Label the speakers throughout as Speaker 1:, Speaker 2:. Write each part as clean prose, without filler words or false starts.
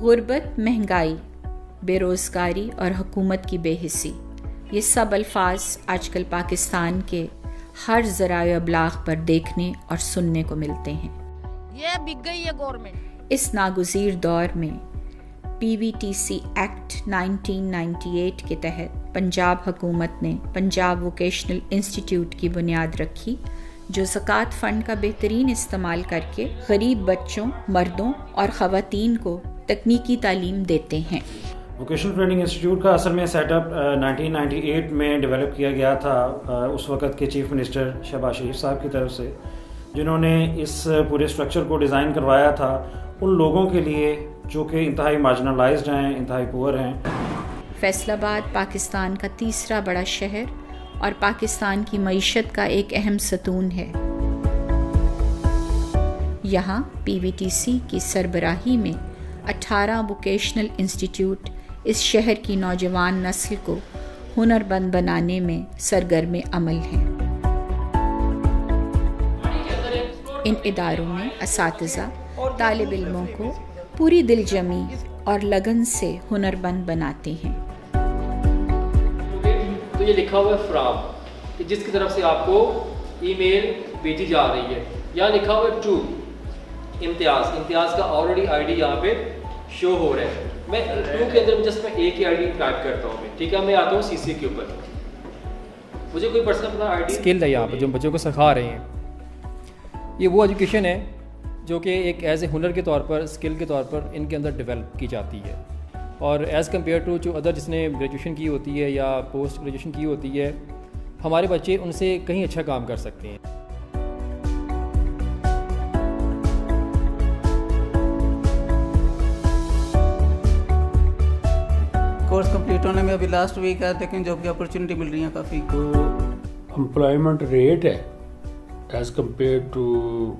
Speaker 1: غربت، مہنگائی، بے روزگاری اور حکومت کی بے حسی، یہ سب الفاظ آج کل پاکستان کے ہر ذرائع ابلاغ پر دیکھنے اور سننے کو ملتے ہیں۔
Speaker 2: یہ بک گئی ہے گورنمنٹ۔
Speaker 1: اس ناگزیر دور میں پی وی ٹی سی ایکٹ 1998 کے تحت پنجاب حکومت نے پنجاب ووکیشنل انسٹیٹیوٹ کی بنیاد رکھی، جو زکوٰۃ فنڈ کا بہترین استعمال کر کے غریب بچوں، مردوں اور خواتین کو تکنیکی تعلیم دیتے ہیں۔
Speaker 3: ووکیشنل ٹریننگ انسٹیٹیوٹ کا اصل میں سیٹ اپ 1998 میں ڈیولپ کیا گیا تھا اس وقت کے چیف منسٹر شہباز شریف صاحب کی طرف سے، جنہوں نے اس پورے اسٹرکچر کو ڈیزائن کروایا تھا ان لوگوں کے لیے جو کہ انتہائی مارجنلائزڈ ہیں، انتہائی پور ہیں۔
Speaker 1: فیصل آباد پاکستان کا تیسرا بڑا شہر اور پاکستان کی معیشت کا ایک اہم ستون ہے۔ یہاں پی وی ٹی سی کی سربراہی میں 18 ووکیشنل انسٹیٹیوٹ اس شہر کی نوجوان نسل کو ہنر مند بنانے میں سرگرم عمل ہیں۔ ان اداروں میں اساتذہ طالب علموں کو پوری دل جمی اور لگن سے ہنر مند بناتے ہیں۔
Speaker 4: تو یہ لکھا ہوا ہے فرام، کہ جس کی طرف سے آپ کو ای میل بھیجی جا رہی ہے، یہاں لکھا ہوا ہے ٹو امتیاز کا آلریڈی آئی ڈی یہاں پہ شو ہو رہا ہے۔ میں ٹو کے اندر جسٹ میں ایک ہی آئی ڈی ٹائپ کرتا ہوں، ٹھیک ہے، میں آتا ہوں سی سی کے اوپر، مجھے کوئی پرسنل اپنا آئی ڈی
Speaker 5: اسکل ہے یہاں پہ جو بچوں کو سکھا رہے ہیں۔ یہ وہ ایجوکیشن ہے جو کہ ایک ایز اے ہنر کے طور پر، اسکل کے طور پر ان کے اندر ڈیولپ کی جاتی ہے، اور ایز کمپیئر ٹو جو ادر جس نے گریجویشن کی ہوتی ہے یا پوسٹ گریجویشن کی ہوتی ہے، ہمارے بچے ان سے کہیں اچھا کام کر سکتے ہیں۔
Speaker 6: کورس کمپلیٹ ہونے میں ابھی لاسٹ ویک ہے، لیکن جاب کی اپرچونٹی مل رہی ہیں کافی۔
Speaker 7: تو امپلائمنٹ ریٹ ہے as compare to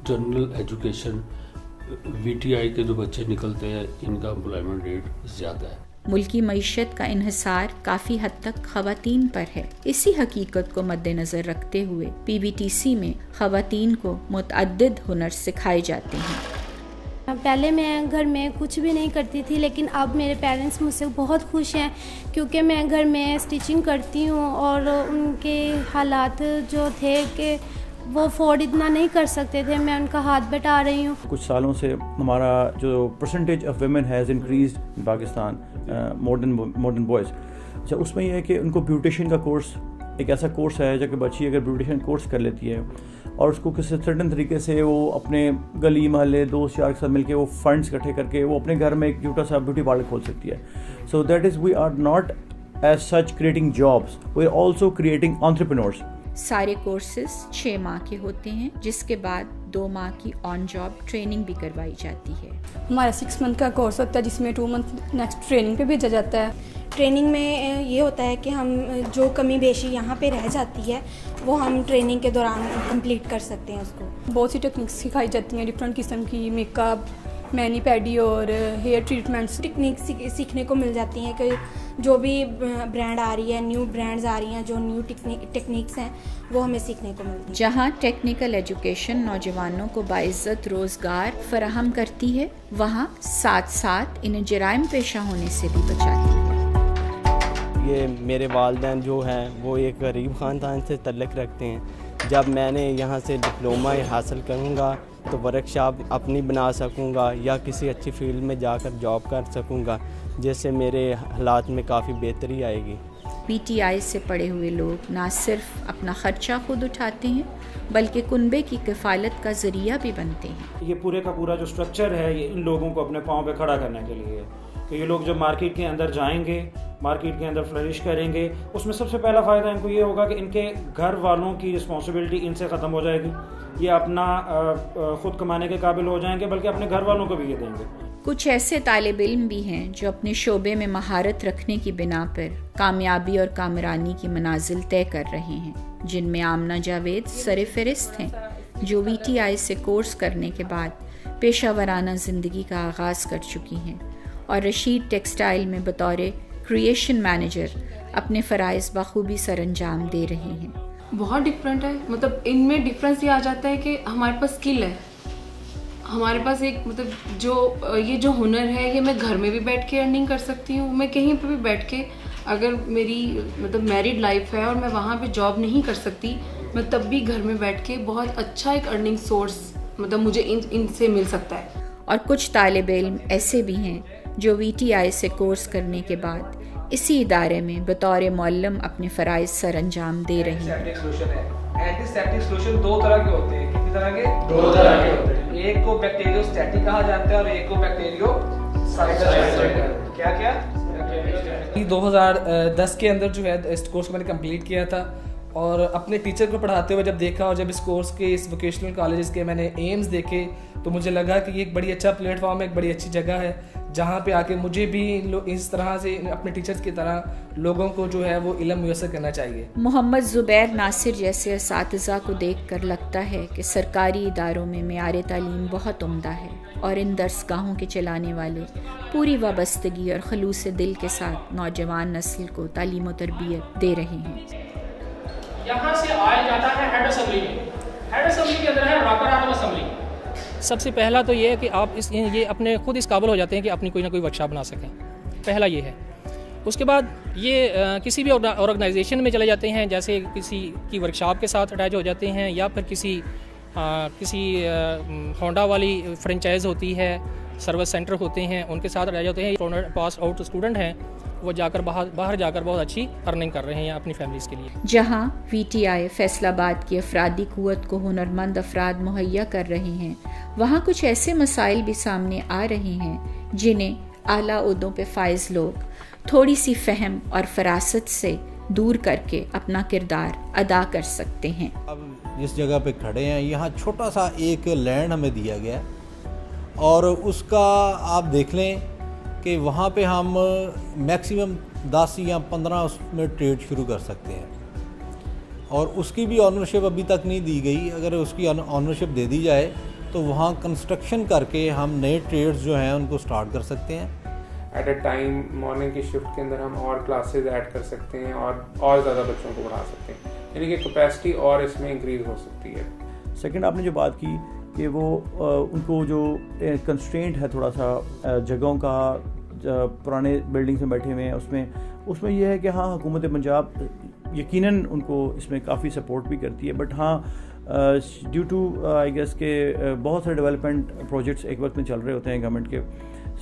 Speaker 7: general education, V T I کے جو بچے نکلتے ہیں ان کا امپلائمنٹ ریٹ زیادہ ہے۔
Speaker 1: ملکی معیشت کا انحصار کافی حد تک خواتین پر ہے۔ اسی حقیقت کو مد نظر رکھتے ہوئے پی وی ٹی سی میں خواتین کو متعدد ہنر سکھائے جاتے ہیں۔
Speaker 8: پہلے میں گھر میں کچھ بھی نہیں کرتی تھی، لیکن اب میرے پیرنٹس مجھ سے بہت خوش ہیں کیونکہ میں گھر میں اسٹیچنگ کرتی ہوں، اور ان کے حالات جو تھے کہ وہ افورڈ اتنا نہیں کر سکتے تھے، میں ان کا ہاتھ بٹا رہی ہوں۔
Speaker 9: کچھ سالوں سے ہمارا جو percentage of women has increased in Pakistan modern boys. اچھا، اس میں یہ ہے کہ ان کو بیوٹیشین کا کورس ایک ایسا کورس ہے جو کہ بچی اگر بیوٹیشین کورس کر لیتی ہے اور اس کو کسی سرٹن طریقے سے وہ اپنے گلی محلے دوست یار کے ساتھ مل کے وہ فنڈس اکٹھے کر کے وہ اپنے گھر میں ایک چھوٹا سا بیوٹی پارلر کھول سکتی ہے۔ So that is we are not as such creating jobs, we are also creating entrepreneurs.
Speaker 1: سارے کورسز 6 ماہ کے ہوتے ہیں، جس کے بعد 2 ماہ کی آن جاب ٹریننگ بھی کروائی جاتی ہے۔
Speaker 10: ہمارا 6 منتھ کا کورس ہوتا ہے جس میں 2 منتھ نیکسٹ ٹریننگ پہ بھیجا جاتا ہے۔
Speaker 11: ٹریننگ میں یہ ہوتا ہے کہ ہم جو کمی بیشی یہاں پہ رہ جاتی ہے وہ ہم ٹریننگ کے دوران کمپلیٹ کر سکتے ہیں اس کو۔
Speaker 10: بہت سی ٹیکنیکس سکھائی جاتی ہیں، ڈفرینٹ قسم کی میک اپ، مینی پیڈی اور ہیئر ٹریٹمنٹس۔
Speaker 11: ٹیکنیک سیکھنے کو مل جاتی ہیں کہ جو بھی برانڈ آ رہی ہے، نیو برانڈز آ رہی ہیں، جو نیو ٹیکنیکس ہیں وہ ہمیں سیکھنے کو ملتی ہیں۔
Speaker 1: جہاں ٹیکنیکل ایجوکیشن نوجوانوں کو باعزت روزگار فراہم کرتی ہے، وہاں ساتھ ساتھ انہیں جرائم پیشہ ہونے سے بھی بچاتی ہے۔
Speaker 12: یہ میرے والدین جو ہیں وہ ایک غریب خاندان سے تعلق رکھتے ہیں۔ جب میں نے یہاں سے ڈپلومہ حاصل کروں گا تو ورک شاپ اپنی بنا سکوں گا یا کسی اچھی فیلڈ میں جا کر جاب کر سکوں گا، جس سے میرے حالات میں کافی بہتری آئے گی۔
Speaker 1: پی ٹی آئی سے پڑھے ہوئے لوگ نہ صرف اپنا خرچہ خود اٹھاتے ہیں بلکہ کنبے کی کفالت کا ذریعہ بھی بنتے ہیں۔
Speaker 3: یہ پورے کا پورا جو اسٹرکچر ہے یہ ان لوگوں کو اپنے پاؤں پہ کھڑا کرنے کے لیے ہے کہ یہ لوگ جب مارکیٹ کے اندر جائیں گے، مارکیٹ کے اندر فلرش کریں گے، اس میں سب سے پہلا فائدہ ان کو یہ ہوگا کہ ان کے گھر والوں کی رسپانسبلٹی ان سے ختم ہو جائے گی، یہ اپنا خود کمانے کے قابل ہو جائیں گے، بلکہ اپنے گھر والوں کو بھی یہ دیں گے۔
Speaker 1: کچھ ایسے طالب علم بھی ہیں جو اپنے شعبے میں مہارت رکھنے کی بنا پر کامیابی اور کامرانی کی منازل طے کر رہے ہیں، جن میں آمنہ جاوید سر فہرست ہیں، جو وی ٹی آئی سے کورس کرنے کے بعد پیشہ ورانہ زندگی کا آغاز کر چکی ہیں، اور رشید ٹیکسٹائل میں بطور کریشن مینیجر اپنے فرائض بخوبی سر انجام دے رہے ہیں۔
Speaker 13: بہت ڈفرینٹ ہے، مطلب ان میں ڈفرینس یہ آ جاتا ہے کہ ہمارے پاس اسکل ہے، ہمارے پاس ایک مطلب جو یہ جو ہنر ہے یہ میں گھر میں بھی بیٹھ کے ارننگ کر سکتی ہوں. میں کہیں پہ بھی بیٹھ کے اگر میری مطلب میرڈ لائف ہے اور میں وہاں پہ جاب نہیں کر سکتی, میں تب بھی گھر میں بیٹھ کے بہت اچھا ایک ارننگ سورس مطلب مجھے ان سے مل سکتا ہے.
Speaker 1: اور کچھ طالب علم ایسے بھی ہیں جو VTI سے کورس کرنے کے بعد اسی ادارے میں بطور معلم اپنے فرائض سر انجام دے رہے ہیں.
Speaker 14: اینٹی سیپٹک سولوشن 2 طرح کے ہوتے ہیں. کتنی طرح کے؟ 2 طرح کے ہوتے ہیں. ایک کو بیکٹیریو اسٹیٹک کہا جاتا ہے اور ایک کو بیکٹیریو سائٹوسائٹک. کیا کیا؟ 2010 کے اندر جو ہے اس کورس کو میں نے کمپلیٹ کیا تھا, اور اپنے ٹیچر کو پڑھاتے ہوئے جب دیکھا اور جب اس کورس کے اس ووکیشنل کالجز کے میں نے ایمز دیکھے تو مجھے لگا کہ یہ ایک بڑی اچھا پلیٹ فارم ہے, ایک بڑی اچھی جگہ ہے جہاں پہ آ کے مجھے بھی اس طرح سے اپنے ٹیچرز کی طرح لوگوں کو جو ہے وہ علم میسر کرنا چاہیے.
Speaker 1: محمد زبیر ناصر جیسے اساتذہ کو دیکھ کر لگتا ہے کہ سرکاری اداروں میں معیار تعلیم بہت عمدہ ہے اور ان درس گاہوں کے چلانے والے پوری وابستگی اور خلوص دل کے ساتھ نوجوان نسل کو تعلیم و تربیت دے رہے ہیں.
Speaker 15: یہاں سے آیا جاتا ہے ہیڈ اسمبلی میں. ہیڈ اسمبلی کے اندر ہے راکر آٹم اسمبلی.
Speaker 5: سب سے پہلا تو یہ ہے کہ آپ یہ اپنے خود اس قابل ہو جاتے ہیں کہ اپنی کوئی نہ کوئی ورکشاپ بنا سکیں. پہلا یہ ہے. اس کے بعد یہ کسی بھی آرگنائزیشن میں چلے جاتے ہیں, جیسے کسی کی ورکشاپ کے ساتھ اٹیچ ہو جاتے ہیں, یا پھر کسی ہونڈا والی فرنچائز ہوتی ہے, سروس سینٹر ہوتے ہیں, ان کے ساتھ اٹیچ ہوتے ہیں. پاس آؤٹ اسٹوڈنٹ ہیں وہ جا کر باہر جا کر بہت اچھی ارننگ کر رہے ہیں اپنی فیملیز کے لیے.
Speaker 1: جہاں VTI فیصل آباد کی افرادی قوت کو ہنرمند افراد مہیا کر رہے ہیں, وہاں کچھ ایسے مسائل بھی سامنے آ رہے ہیں جنہیں اعلیٰ عہدوں پہ فائز لوگ تھوڑی سی فہم اور فراست سے دور کر کے اپنا کردار ادا کر سکتے ہیں.
Speaker 16: اب جس جگہ پہ کھڑے ہیں یہاں چھوٹا سا ایک لینڈ ہمیں دیا گیا ہے, اور اس کا آپ دیکھ لیں کہ وہاں پہ ہم میکسیمم 10 یا 15 اس میں ٹریڈ شروع کر سکتے ہیں, اور اس کی بھی آنرشپ ابھی تک نہیں دی گئی. اگر اس کی آنرشپ دے دی جائے تو وہاں کنسٹرکشن کر کے ہم نئے ٹریڈز جو ہیں ان کو سٹارٹ کر سکتے ہیں.
Speaker 17: ایٹ اے ٹائم مارننگ کی شفٹ کے اندر ہم اور کلاسز ایڈ کر سکتے ہیں اور زیادہ بچوں کو پڑھا سکتے ہیں, یعنی کہ کیپیسٹی اور اس میں انکریز ہو سکتی ہے.
Speaker 9: سیکنڈ, آپ نے جو بات کی کہ وہ ان کو جو کنسٹرینٹ ہے تھوڑا سا جگہوں کا, پرانے بلڈنگس میں بیٹھے ہوئے ہیں, اس میں یہ ہے کہ ہاں حکومت پنجاب یقیناً ان کو اس میں کافی سپورٹ بھی کرتی ہے, بٹ ہاں ڈیو ٹو آئی گیس کہ بہت سارے ڈیولپمنٹ پروجیکٹس ایک وقت میں چل رہے ہوتے ہیں گورنمنٹ کے,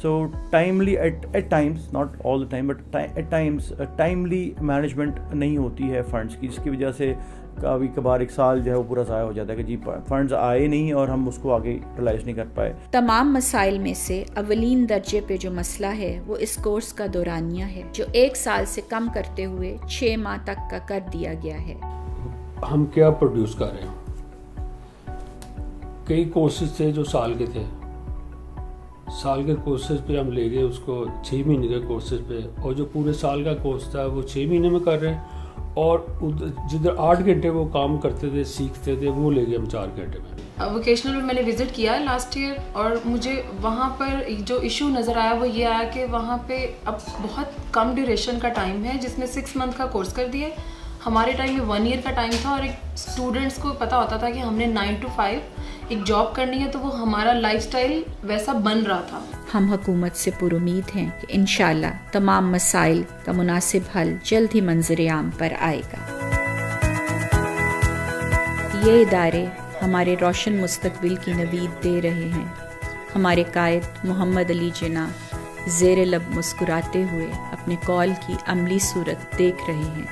Speaker 9: so timely at times, not all the time but at times timely management نہیں ہوتی ہے فنڈس کی, جس کی وجہ سے کبھی کبھار ایک سال جو ہے وہ پورا ضائع ہو جاتا ہے کہ جی فنڈز آئے نہیں اور ہم اس کو آگے یوٹیلائز نہیں کر پائے.
Speaker 1: تمام مسائل میں سے اولین درجے پہ جو مسئلہ ہے وہ اس کورس کا دورانیہ ہے, جو 1 سال سے کم کرتے ہوئے 6 ماہ تک کا کر دیا گیا ہے.
Speaker 7: ہم کیا پروڈیوس کر رہے ہیں؟ کئی کورسز تھے جو سال کے تھے, سال کے کورسز پہ ہم لے گئے اس کو 6 مہینے کے کورسز پہ, اور جو پورے سال کا کورس تھا وہ 6 مہینے میں کر رہے ہیں, اور جدھر 8 گھنٹے وہ کام کرتے تھے سیکھتے تھے وہ لے گئے ہم 4 گھنٹے میں.
Speaker 13: ووکیشنل میں نے وزٹ کیا ہے لاسٹ ایئر, اور مجھے وہاں پر جو ایشو نظر آیا وہ یہ آیا کہ وہاں پہ اب بہت کم ڈیوریشن کا ٹائم ہے, جس میں 6 منتھ کا کورس کر دیا. ہمارے ٹائم میں 1 ایئر کا ٹائم تھا, اور ایک اسٹوڈنٹس کو پتہ ہوتا تھا کہ ہم نے 9 to 5 ایک جاب کرنی ہے, تو وہ ہمارا لائف سٹائل ویسا بن رہا تھا.
Speaker 1: ہم حکومت سے پر امید ہیں کہ انشاءاللہ تمام مسائل کا مناسب حل جلد ہی منظر عام پر آئے گا. یہ ادارے ہمارے روشن مستقبل کی نوید دے رہے ہیں. ہمارے قائد محمد علی جناح زیر لب مسکراتے ہوئے اپنے قول کی عملی صورت دیکھ رہے ہیں.